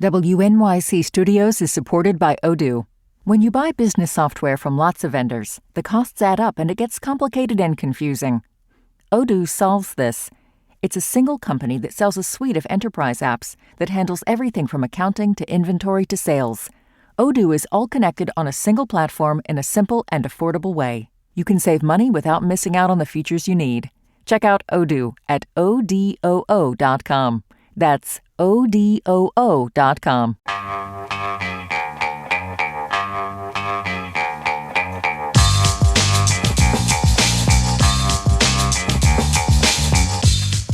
WNYC Studios is supported by Odoo. When you buy business software from lots of vendors, the costs add up and it gets complicated and confusing. Odoo solves this. It's a single company that sells a suite of enterprise apps that handles everything from accounting to inventory to sales. Odoo is all connected on a single platform in a simple and affordable way. You can save money without missing out on the features you need. Check out Odoo at odoo.com. That's odoo.com.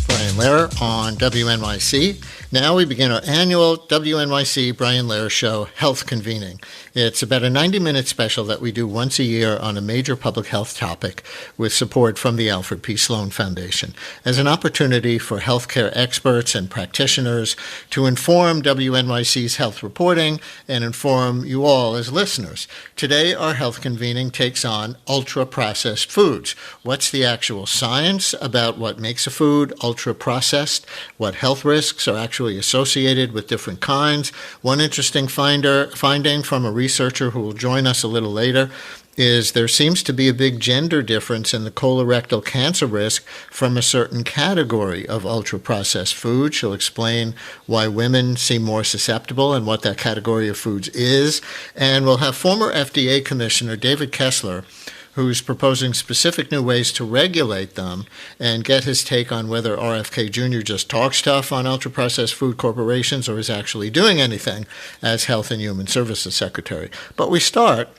Brian Lehrer on WNYC. Now we begin our annual WNYC Brian Lehrer Show, Health Convening. It's about a 90-minute special that we do once a year on a major public health topic with support from the Alfred P. Sloan Foundation as an opportunity for healthcare experts and practitioners to inform WNYC's health reporting and inform you all as listeners. Today, our health convening takes on ultra-processed foods. What's the actual science about what makes a food ultra-processed? What health risks are actually associated with different kinds? One interesting finding from a researcher who will join us a little later is there seems to be a big gender difference in the colorectal cancer risk from a certain category of ultra-processed food. She'll explain why women seem more susceptible and what that category of foods is. And we'll have former FDA Commissioner David Kessler, who's proposing specific new ways to regulate them, and get his take on whether RFK Jr. just talks tough on ultra-processed food corporations or is actually doing anything as Health and Human Services Secretary. But we start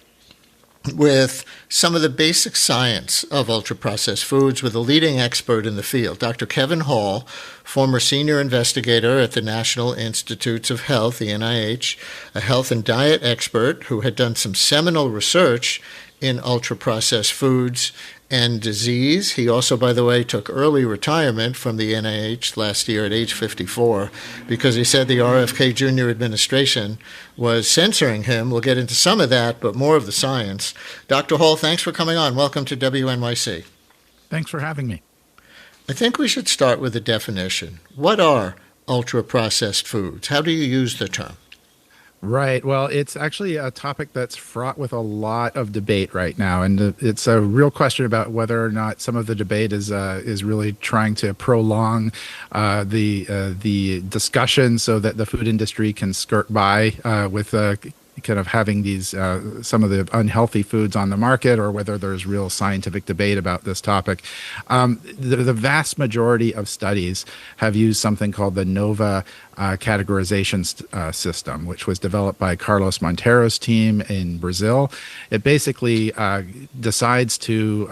with some of the basic science of ultra-processed foods with a leading expert in the field, Dr. Kevin Hall, former senior investigator at the National Institutes of Health, the NIH, a health and diet expert who had done some seminal research in ultra-processed foods and disease. He also, by the way, took early retirement from the NIH last year at age 54 because he said the RFK Jr. administration was censoring him. We'll get into some of that, but more of the science. Dr. Hall, thanks for coming on. Welcome to WNYC. Thanks for having me. I think we should start with a definition. What are ultra-processed foods? How do you use the term? Right. Well, it's actually a topic that's fraught with a lot of debate right now, and it's a real question about whether or not some of the debate is really trying to prolong the discussion so that the food industry can skirt by with kind of having these some of the unhealthy foods on the market, or whether there's real scientific debate about this topic. The vast majority of studies have used something called the NOVA categorization system, which was developed by Carlos Montero's team in Brazil. It basically decides to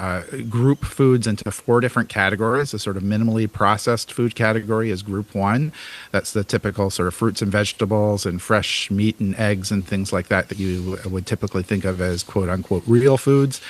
group foods into 4 different categories. A sort of minimally processed food category is group 1. That's the typical sort of fruits and vegetables and fresh meat and eggs and things like that you would typically think of as quote unquote real foods.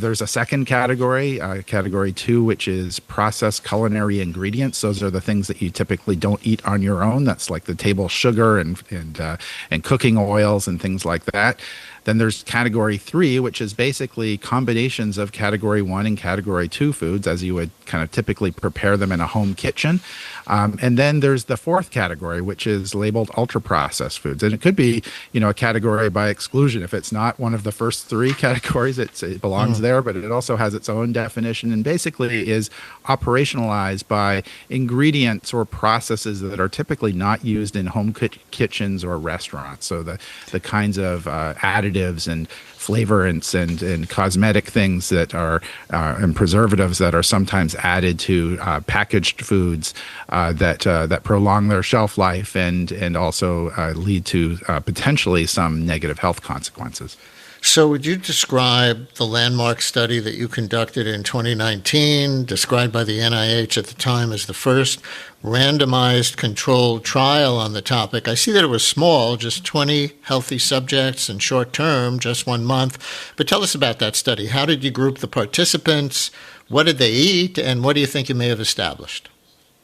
There's a second category, category 2, which is processed culinary ingredients. Those are the things that you typically don't eat on your own. That's like the table sugar and cooking oils and things like that. Then there's category 3, which is basically combinations of category 1 and category 2 foods as you would kind of typically prepare them in a home kitchen. And then there's the 4th category, which is labeled ultra-processed foods. And it could be, a category by exclusion. If it's not one of the first 3 categories, it belongs there, but it also has its own definition and basically is operationalized by ingredients or processes that are typically not used in home kitchens or restaurants. So the kinds of additives and flavorants and cosmetic things that are and preservatives that are sometimes added to packaged foods that prolong their shelf life and also lead to potentially some negative health consequences. So would you describe the landmark study that you conducted in 2019, described by the NIH at the time as the first randomized controlled trial on the topic? I see that it was small, just 20 healthy subjects and short term, just 1 month. But tell us about that study. How did you group the participants? What did they eat? And what do you think you may have established?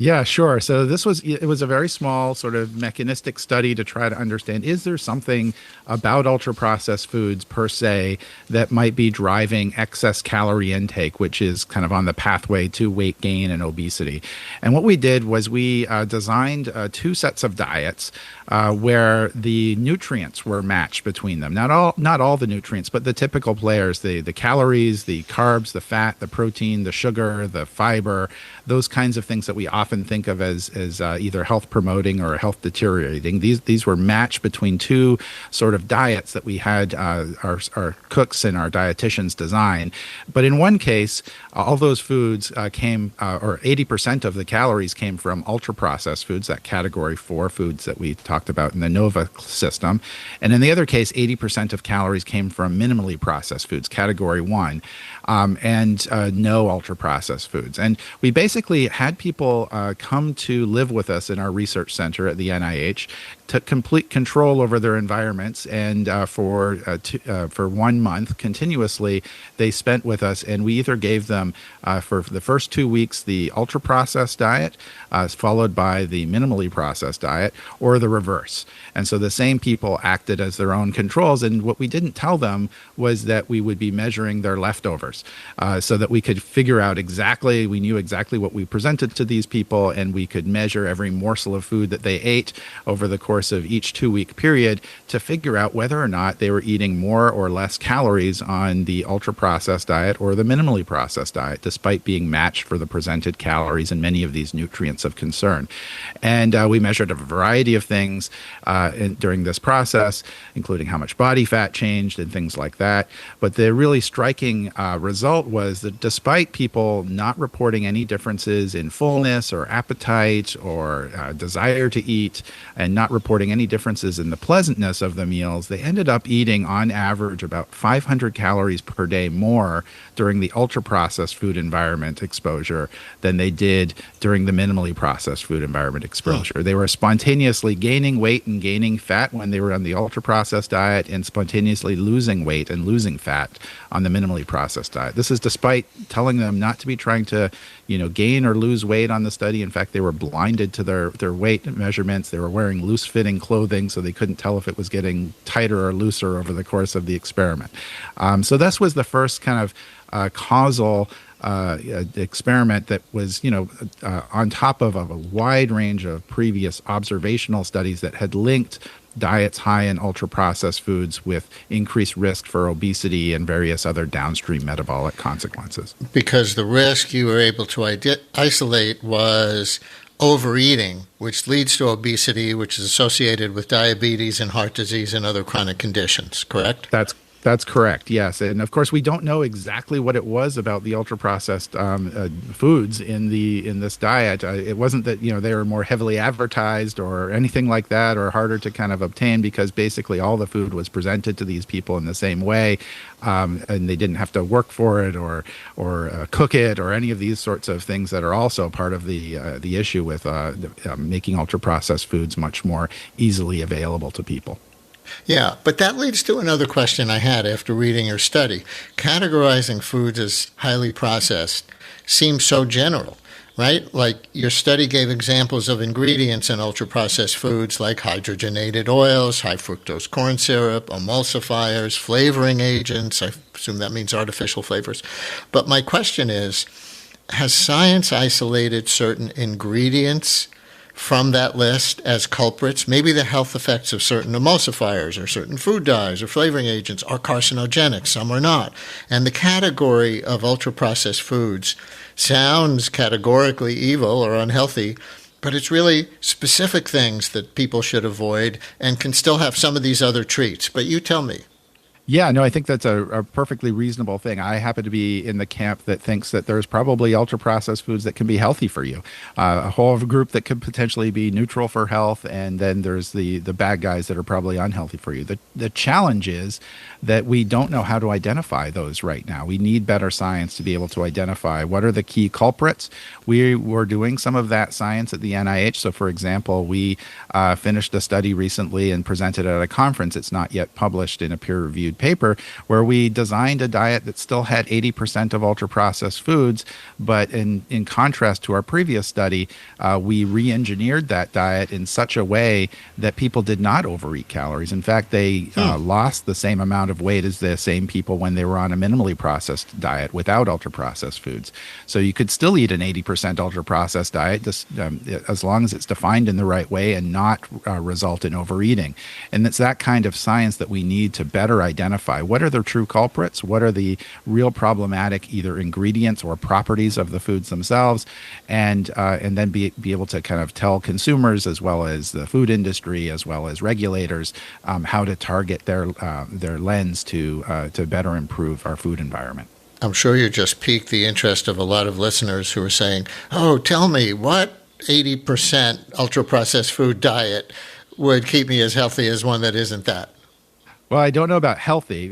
Yeah, sure. So it was a very small sort of mechanistic study to try to understand, is there something about ultra processed foods per se that might be driving excess calorie intake, which is kind of on the pathway to weight gain and obesity. And what we did was we designed two sets of diets where the nutrients were matched between them. Not all the nutrients, but the typical players, the calories, the carbs, the fat, the protein, the sugar, the fiber, those kinds of things that we often think of as either health promoting or health deteriorating. These were matched between two sort of diets that we had our cooks and our dietitians design. But in one case, all those foods came, or 80% of the calories came from ultra processed foods, that category 4 foods that we talked about in the NOVA system. And in the other case, 80% of calories came from minimally processed foods, category 1. And no ultra processed foods. And we basically had people come to live with us in our research center at the NIH, took complete control over their environments, and for 1 month continuously they spent with us, and we either gave them for the first 2 weeks the ultra processed diet followed by the minimally processed diet, or the reverse. And so the same people acted as their own controls, and what we didn't tell them was that we would be measuring their leftovers, so that we could figure out exactly, we knew exactly what we presented to these people, and we could measure every morsel of food that they ate over the course of each 2-week period to figure out whether or not they were eating more or less calories on the ultra processed diet or the minimally processed diet, despite being matched for the presented calories and many of these nutrients of concern. And we measured a variety of things during this process, including how much body fat changed and things like that. But the really striking result was that despite people not reporting any differences in fullness or appetite or desire to eat, and not reporting any differences in the pleasantness of the meals, they ended up eating on average about 500 calories per day more during the ultra processed food environment exposure than they did during the minimally processed food environment exposure. They were spontaneously gaining weight and gaining fat when they were on the ultra processed diet, and spontaneously losing weight and losing fat on the minimally processed diet. This is despite telling them not to be trying to, gain or lose weight on the study. In fact, they were blinded to their weight measurements. They were wearing loose-fitting clothing, so they couldn't tell if it was getting tighter or looser over the course of the experiment. So this was the first kind of causal experiment that was, on top of a wide range of previous observational studies that had linked diets high in ultra-processed foods with increased risk for obesity and various other downstream metabolic consequences. Because the risk you were able to isolate was overeating, which leads to obesity, which is associated with diabetes and heart disease and other chronic conditions, correct? That's correct, yes. And of course, we don't know exactly what it was about the ultra-processed foods in this diet. It wasn't that they were more heavily advertised or anything like that, or harder to kind of obtain, because basically all the food was presented to these people in the same way, and they didn't have to work for it or cook it or any of these sorts of things that are also part of the issue with making ultra-processed foods much more easily available to people. Yeah, but that leads to another question I had after reading your study. Categorizing foods as highly processed seems so general, right? Like your study gave examples of ingredients in ultra-processed foods like hydrogenated oils, high fructose corn syrup, emulsifiers, flavoring agents. I assume that means artificial flavors. But my question is, has science isolated certain ingredients from that list as culprits? Maybe the health effects of certain emulsifiers or certain food dyes or flavoring agents are carcinogenic, some are not. And the category of ultra-processed foods sounds categorically evil or unhealthy, but it's really specific things that people should avoid and can still have some of these other treats. But you tell me. Yeah, no, I think that's a perfectly reasonable thing. I happen to be in the camp that thinks that there's probably ultra-processed foods that can be healthy for you. A whole group that could potentially be neutral for health, and then there's the bad guys that are probably unhealthy for you. The challenge is that we don't know how to identify those right now. We need better science to be able to identify what are the key culprits. We were doing some of that science at the NIH. So, for example, we finished a study recently and presented at a conference. It's not yet published in a peer-reviewed peer-reviewed paper, where we designed a diet that still had 80% of ultra-processed foods, but in contrast to our previous study, we re-engineered that diet in such a way that people did not overeat calories. In fact, they lost the same amount of weight as the same people when they were on a minimally processed diet without ultra-processed foods. So you could still eat an 80% ultra-processed diet just, as long as it's defined in the right way and not result in overeating. And it's that kind of science that we need to better identify what are the true culprits, what are the real problematic either ingredients or properties of the foods themselves, and then be able to kind of tell consumers as well as the food industry as well as regulators how to target their lens to better improve our food environment. I'm sure you just piqued the interest of a lot of listeners who are saying, oh, tell me, what 80% ultra-processed food diet would keep me as healthy as one that isn't that? Well, I don't know about healthy.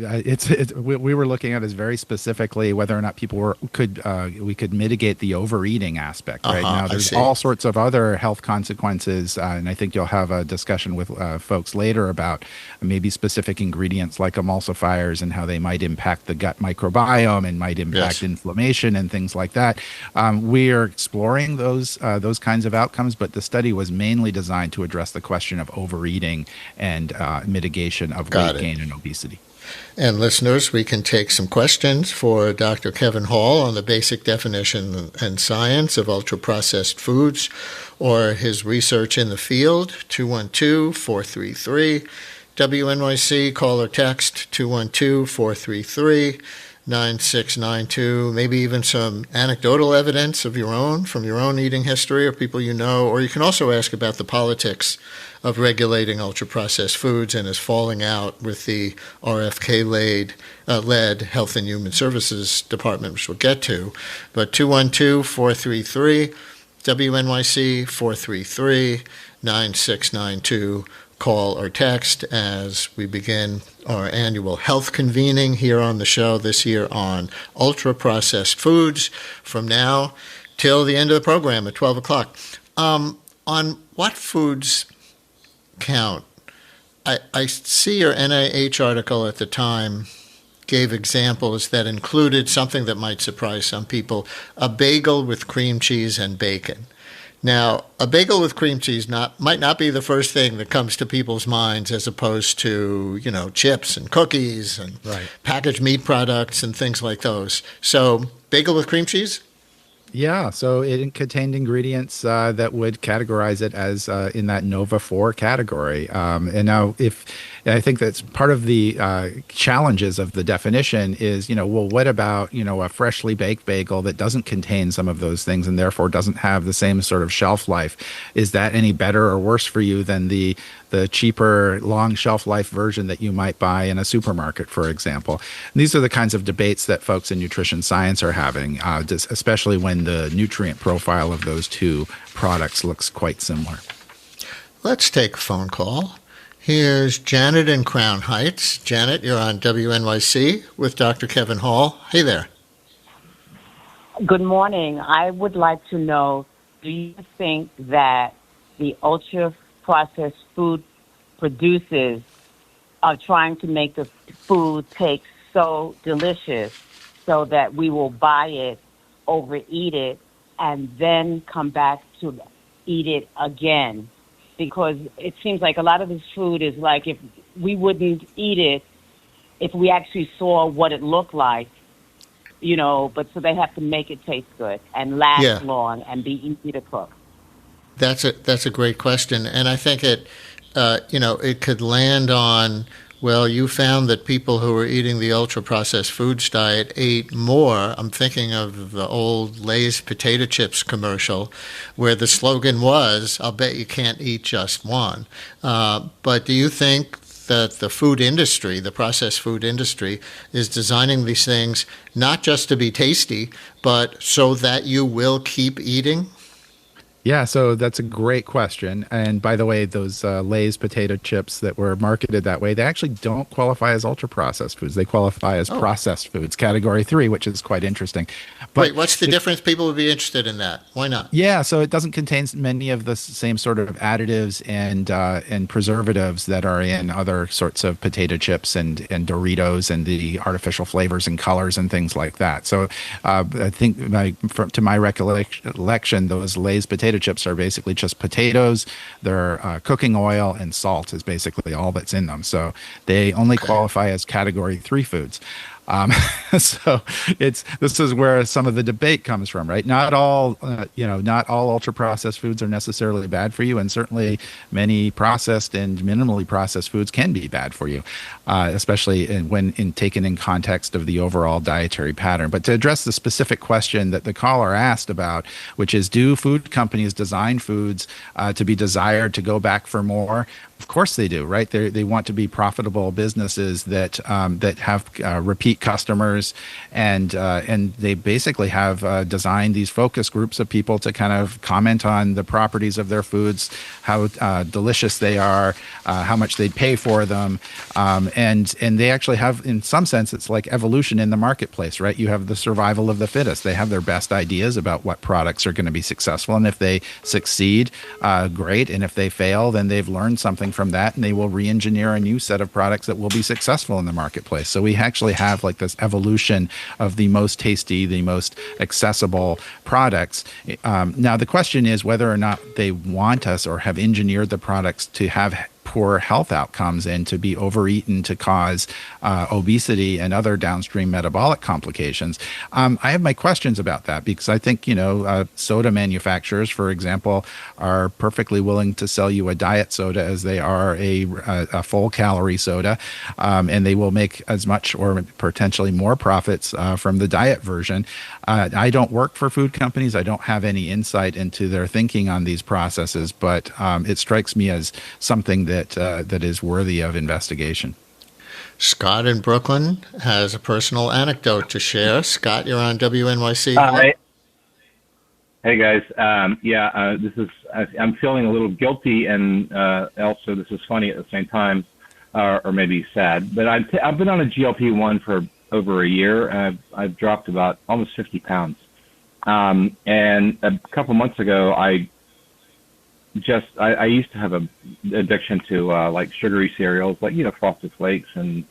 We were looking at is very specifically whether or not people we could mitigate the overeating aspect. Right now, there's all sorts of other health consequences, and I think you'll have a discussion with folks later about maybe specific ingredients like emulsifiers and how they might impact the gut microbiome and might impact inflammation and things like that. We are exploring those kinds of outcomes, but the study was mainly designed to address the question of overeating and mitigation of weight gain and obesity. And listeners, we can take some questions for Dr. Kevin Hall on the basic definition and science of ultra-processed foods or his research in the field. 212-433-WNYC, call or text 212-433-9692, maybe even some anecdotal evidence of your own, from your own eating history or people you know, or you can also ask about the politics of regulating ultra-processed foods and is falling out with the RFK-led Health and Human Services Department, which we'll get to. But 212-433-WNYC, 433-9692, call or text as we begin our annual health convening here on the show this year on ultra-processed foods from now till the end of the program at 12 o'clock. On what foods count? I see your NIH article at the time gave examples that included something that might surprise some people, a bagel with cream cheese and bacon. Now, a bagel with cream cheese might not be the first thing that comes to people's minds as opposed to, chips and cookies and packaged meat products and things like those. So, bagel with cream cheese? Yeah, so it contained ingredients that would categorize it as in that Nova 4 category. And now, I think that's part of the challenges of the definition is, well, what about, a freshly baked bagel that doesn't contain some of those things and therefore doesn't have the same sort of shelf life? Is that any better or worse for you than the cheaper, long shelf life version that you might buy in a supermarket, for example? And these are the kinds of debates that folks in nutrition science are having, especially when the nutrient profile of those two products looks quite similar. Let's take a phone call. Here's Janet in Crown Heights. Janet, you're on WNYC with Dr. Kevin Hall. Hey there. Good morning. I would like to know, do you think that the ultra-processed food producers are trying to make the food taste so delicious so that we will buy it, overeat it, and then come back to eat it again? Because it seems like a lot of this food is like if we wouldn't eat it if we actually saw what it looked like, but so they have to make it taste good and last long and be easy to cook. That's a great question. And I think it could land on, well, you found that people who were eating the ultra-processed foods diet ate more. I'm thinking of the old Lay's potato chips commercial where the slogan was, I'll bet you can't eat just one. But do you think that the food industry, the processed food industry, is designing these things not just to be tasty, but so that you will keep eating? Yeah, so that's a great question. And by the way, those Lay's potato chips that were marketed that way, they actually don't qualify as ultra processed foods. They qualify as Oh, processed foods, category three, which is quite interesting. But wait, what's the difference? People would be interested in that. Why not? yeah, so it doesn't contain many of the same sort of additives and preservatives that are in other sorts of potato chips and Doritos and the artificial flavors and colors and things like that. So I think to my recollection, those Lay's potato chips are basically just potatoes. They're cooking oil and salt is basically all that's in them. So they only Okay. qualify as category three foods. Um, so this is where some of the debate comes from, right? Not all not all ultra processed foods are necessarily bad for you, and certainly many processed and minimally processed foods can be bad for you, especially when taken in context of the overall dietary pattern. But to address the specific question that the caller asked about, which is, do food companies design foods to be desired to go back for more? Of course they do, right? They want to be profitable businesses that have repeat customers, and they basically have designed these focus groups of people to kind of comment on the properties of their foods, how delicious they are, how much they'd pay for them, and they actually have, in some sense, it's like evolution in the marketplace, right? You have the survival of the fittest. They have their best ideas about what products are going to be successful, and if they succeed, great, and if they fail, then they've learned something from that, and they will re-engineer a new set of products that will be successful in the marketplace. So we actually have like this evolution of the most tasty, the most accessible products. Now the question is whether or not they want us or have engineered the products to have poor health outcomes and to be overeaten to cause obesity and other downstream metabolic complications. I have my questions about that because I think, soda manufacturers, for example, are perfectly willing to sell you a diet soda as they are a full calorie soda, and they will make as much or potentially more profits from the diet version. I don't work for food companies. I don't have any insight into their thinking on these processes, but it strikes me as something that is worthy of investigation. Scott in Brooklyn has a personal anecdote to share. Scott, you're on WNYC. Hi. Hey guys. I'm feeling a little guilty, and also this is funny at the same time, or maybe sad. But I've been on a GLP-1 for over a year. I've dropped about almost 50 pounds. And a couple months ago, I used to have a addiction to like sugary cereals, like Frosted Flakes and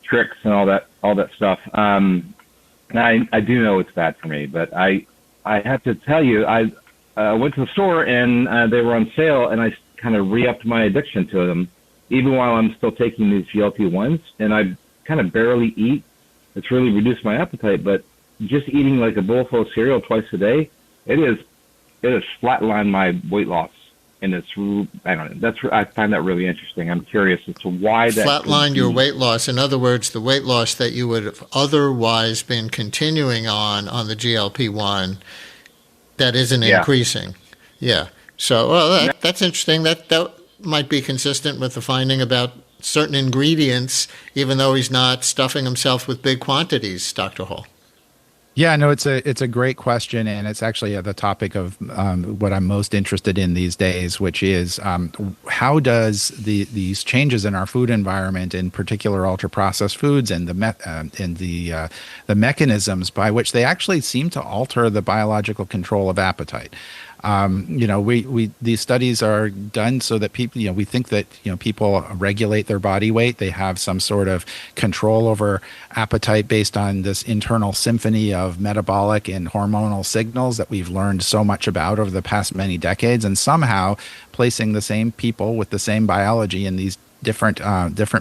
Trix and all that stuff. And I do know it's bad for me, but I have to tell you, I went to the store and they were on sale, and I kind of re-upped my addiction to them, even while I'm still taking these GLP-1s, and I kind of barely eat. It's really reduced my appetite, but just eating like a bowl full of cereal twice a day, it has flatlined my weight loss. And I find that really interesting. I'm curious as to why that Flatline your weight loss. In other words, the weight loss that you would have otherwise been continuing on the GLP-1 that isn't increasing. Yeah. So, that's interesting. That might be consistent with the finding about certain ingredients, even though he's not stuffing himself with big quantities, Dr. Hall. Yeah, no, it's a great question, and it's actually the topic of what I'm most interested in these days, which is how does these changes in our food environment, in particular ultra-processed foods, and the mechanisms by which they actually seem to alter the biological control of appetite. These studies are done so that people, we think that, people regulate their body weight. They have some sort of control over appetite based on this internal symphony of metabolic and hormonal signals that we've learned so much about over the past many decades. And somehow placing the same people with the same biology in these different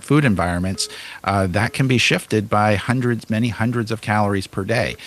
food environments, that can be shifted by many hundreds of calories per day.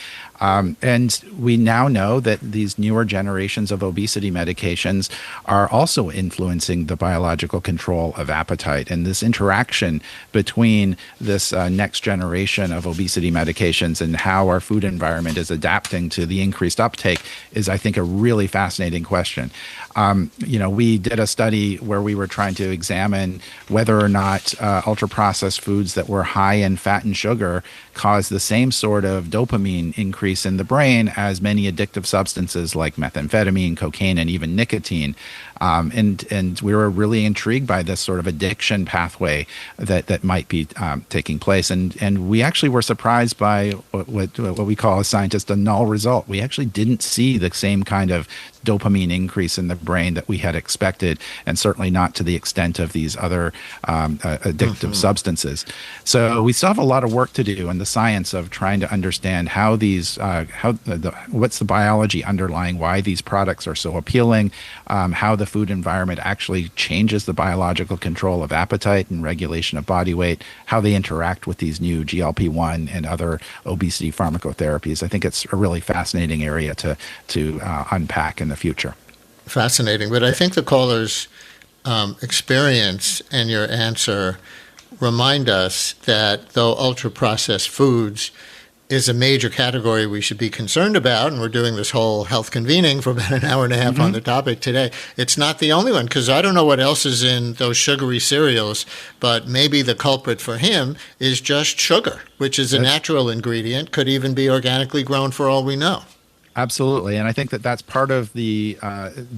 And we now know that these newer generations of obesity medications are also influencing the biological control of appetite. And this interaction between this next generation of obesity medications and how our food environment is adapting to the increased uptake is, I think, a really fascinating question. We did a study where we were trying to examine whether whether or not ultra-processed foods that were high in fat and sugar cause the same sort of dopamine increase in the brain as many addictive substances like methamphetamine, cocaine, and even nicotine. And we were really intrigued by this sort of addiction pathway that might be taking place. And we actually were surprised by what we call as scientists a null result. We actually didn't see the same kind of dopamine increase in the brain that we had expected, and certainly not to the extent of these other addictive substances. So we still have a lot of work to do in the science of trying to understand how these, what's the biology underlying why these products are so appealing, how the food environment actually changes the biological control of appetite and regulation of body weight, how they interact with these new GLP-1 and other obesity pharmacotherapies. I think it's a really fascinating area to unpack in the future. Fascinating. But I think the caller's experience and your answer remind us that though ultra-processed foods is a major category we should be concerned about, and we're doing this whole health convening for about an hour and a half on the topic today, it's not the only one, because I don't know what else is in those sugary cereals, but maybe the culprit for him is just sugar, which is a natural ingredient, could even be organically grown for all we know. Absolutely, and I think that that's part of the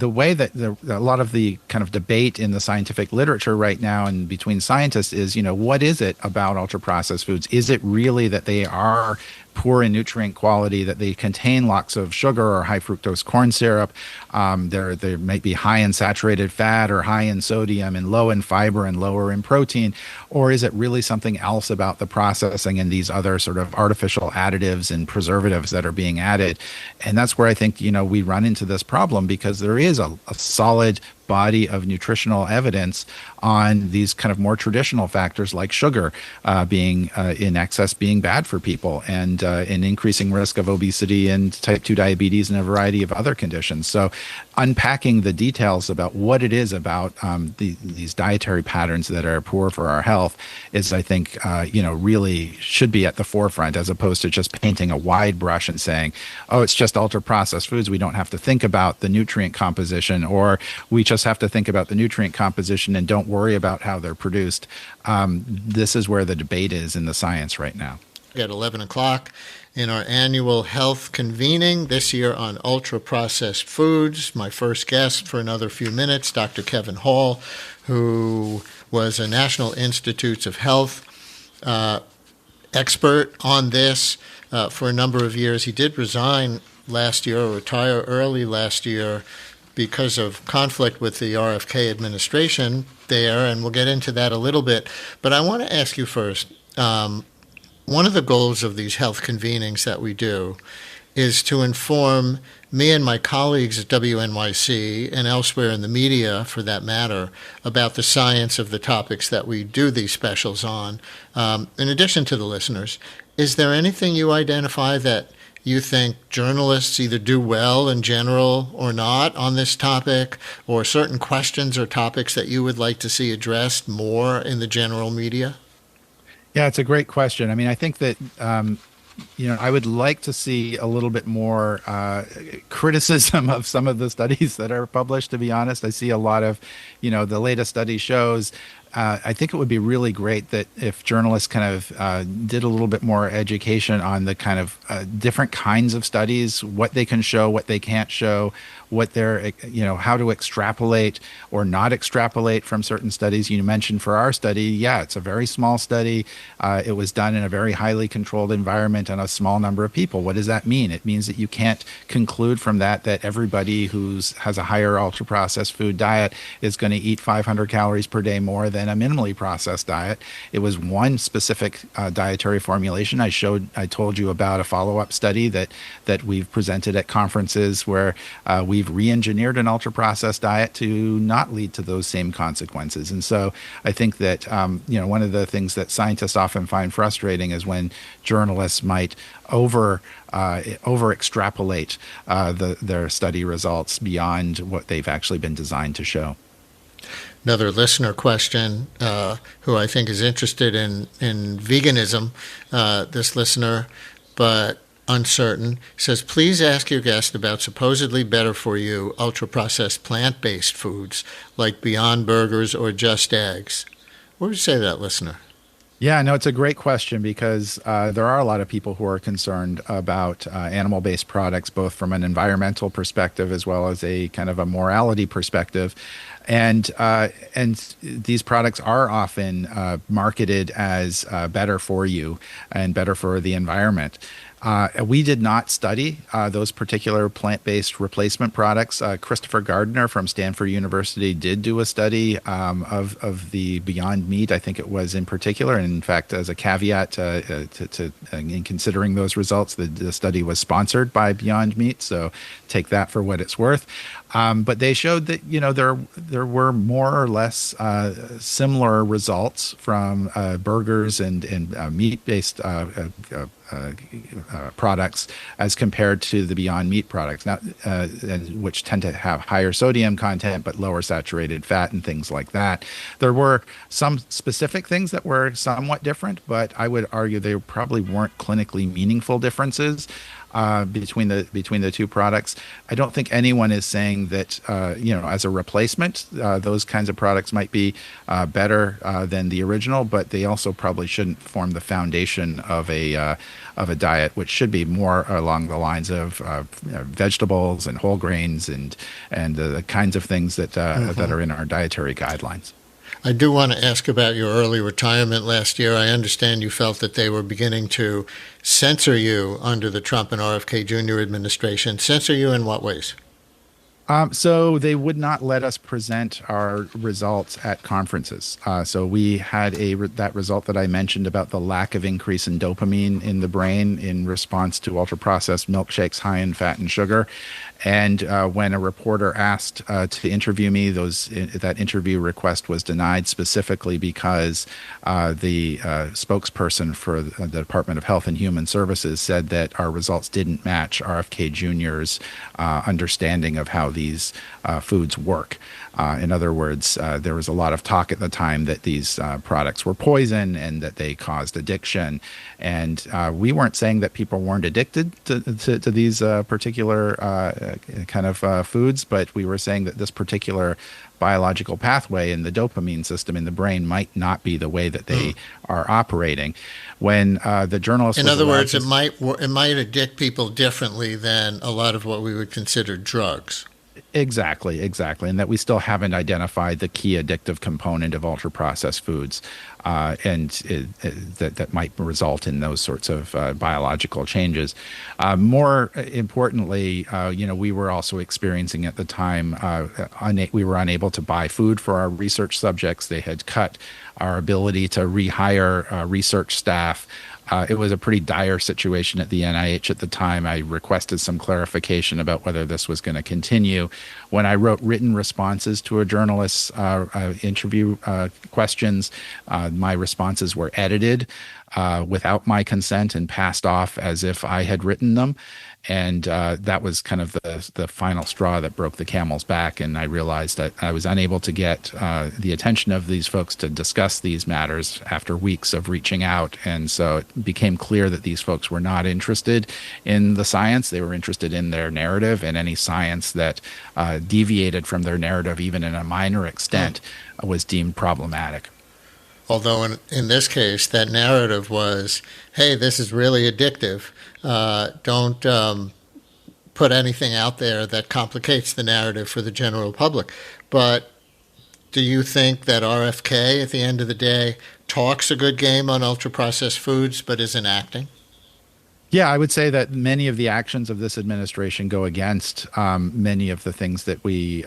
way that a lot of the kind of debate in the scientific literature right now and between scientists is, what is it about ultra-processed foods? Is it really that they are poor in nutrient quality, that they contain lots of sugar or high fructose corn syrup? They might be high in saturated fat or high in sodium and low in fiber and lower in protein. Or is it really something else about the processing and these other sort of artificial additives and preservatives that are being added? And that's where I think, we run into this problem, because there is a solid body of nutritional evidence on these kind of more traditional factors like sugar being in excess being bad for people, and an increasing risk of obesity and type 2 diabetes and a variety of other conditions. So unpacking the details about what it is about these dietary patterns that are poor for our health is, I think, really should be at the forefront, as opposed to just painting a wide brush and saying, oh, it's just ultra-processed foods, we don't have to think about the nutrient composition, or we just have to think about the nutrient composition and don't worry about how they're produced. This is where the debate is in the science right now. At 11 o'clock in our annual health convening, this year on ultra-processed foods. My first guest for another few minutes, Dr. Kevin Hall, who was a National Institutes of Health expert on this for a number of years. He did resign last year, or retire early last year, because of conflict with the RFK administration there, and we'll get into that a little bit. But I want to ask you first, one of the goals of these health convenings that we do is to inform me and my colleagues at WNYC and elsewhere in the media, for that matter, about the science of the topics that we do these specials on. In addition to the listeners, is there anything you identify that you think journalists either do well in general or not on this topic, or certain questions or topics that you would like to see addressed more in the general media? Yeah, it's a great question. I mean, I think that, I would like to see a little bit more criticism of some of the studies that are published, to be honest. I see a lot of, the latest study shows. I think it would be really great that if journalists kind of did a little bit more education on the kind of different kinds of studies, what they can show, what they can't show, what they're, how to extrapolate or not extrapolate from certain studies. You mentioned for our study, it's a very small study. It was done in a very highly controlled environment on a small number of people. What does that mean? It means that you can't conclude from that everybody has a higher ultra-processed food diet is going to eat 500 calories per day more than a minimally processed diet. It was one specific dietary formulation. I told you about a follow-up study that we've presented at conferences where we've re-engineered an ultra-processed diet to not lead to those same consequences. And so I think that one of the things that scientists often find frustrating is when journalists might over extrapolate their study results beyond what they've actually been designed to show. Another listener question, who I think is interested in veganism, this listener, but uncertain, says, please ask your guest about supposedly better for you ultra-processed plant-based foods like Beyond Burgers or Just Eggs. What would you say to that listener? Yeah, no, it's a great question because there are a lot of people who are concerned about animal-based products, both from an environmental perspective as well as a kind of a morality perspective. And these products are often marketed as better for you and better for the environment. We did not study those particular plant-based replacement products. Christopher Gardner from Stanford University did do a study of the Beyond Meat, I think it was in particular. And in fact, as a caveat in considering those results, the study was sponsored by Beyond Meat, so take that for what it's worth. But they showed that there were more or less similar results from burgers and meat-based products as compared to the Beyond Meat products, which tend to have higher sodium content but lower saturated fat and things like that. There were some specific things that were somewhat different, but I would argue they probably weren't clinically meaningful differences between the two products. I don't think anyone is saying that as a replacement, those kinds of products might be better than the original, but they also probably shouldn't form the foundation of a diet, which should be more along the lines of vegetables and whole grains and the kinds of things that are in our dietary guidelines. I do want to ask about your early retirement last year. I understand you felt that they were beginning to censor you under the Trump and RFK Jr. administration. Censor you in what ways? So they would not let us present our results at conferences. So we had that result that I mentioned about the lack of increase in dopamine in the brain in response to ultra-processed milkshakes high in fat and sugar. And when a reporter asked to interview me, that interview request was denied specifically because the spokesperson for the Department of Health and Human Services said that our results didn't match RFK Jr.'s understanding of how these foods work. In other words, there was a lot of talk at the time that these products were poison and that they caused addiction. And we weren't saying that people weren't addicted to these particular kind of foods, but we were saying that this particular biological pathway in the dopamine system in the brain might not be the way that they are operating. When the journalist, in other words, it might addict people differently than a lot of what we would consider drugs. Exactly. And that we still haven't identified the key addictive component of ultra-processed foods, and that might result in those sorts of biological changes. More importantly, we were also experiencing at the time, we were unable to buy food for our research subjects. They had cut our ability to rehire research staff. It was a pretty dire situation at the NIH at the time. I requested some clarification about whether this was going to continue. When I wrote written responses to a journalist's interview questions, my responses were edited without my consent and passed off as if I had written them. And that was kind of the final straw that broke the camel's back. And I realized that I was unable to get the attention of these folks to discuss these matters after weeks of reaching out. And so it became clear that these folks were not interested in the science. They were interested in their narrative, and any science that deviated from their narrative, even in a minor extent, was deemed problematic. Although in this case, that narrative was, hey, this is really addictive. Don't put anything out there that complicates the narrative for the general public. But do you think that RFK, at the end of the day, talks a good game on ultra-processed foods but isn't acting? Yeah, I would say that many of the actions of this administration go against many of the things that we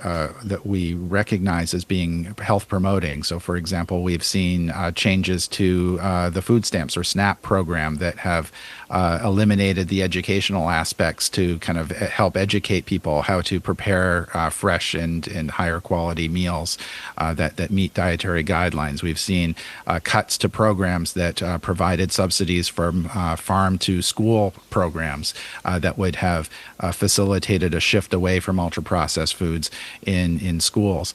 recognize as being health promoting. So, for example, we've seen changes to the food stamps or SNAP program that have eliminated the educational aspects to kind of help educate people how to prepare fresh and higher quality meals that meet dietary guidelines. We've seen cuts to programs that provided subsidies from farm to school programs that would have facilitated a shift away from ultra-processed foods in schools.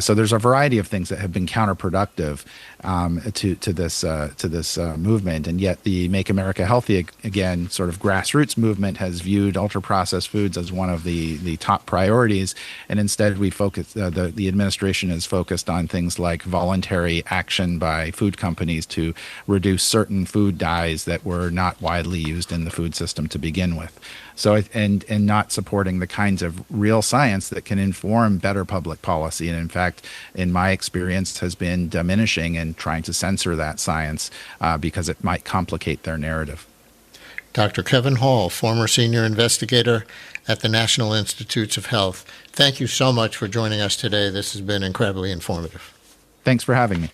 So there's a variety of things that have been counterproductive. to this movement. And yet the Make America Healthy Again sort of grassroots movement has viewed ultra-processed foods as one of the top priorities, and instead we focus the administration is focused on things like voluntary action by food companies to reduce certain food dyes that were not widely used in the food system to begin with. So, and not supporting the kinds of real science that can inform better public policy. And in fact, in my experience, has been diminishing and trying to censor that science because it might complicate their narrative. Dr. Kevin Hall, former senior investigator at the National Institutes of Health, thank you so much for joining us today. This has been incredibly informative. Thanks for having me.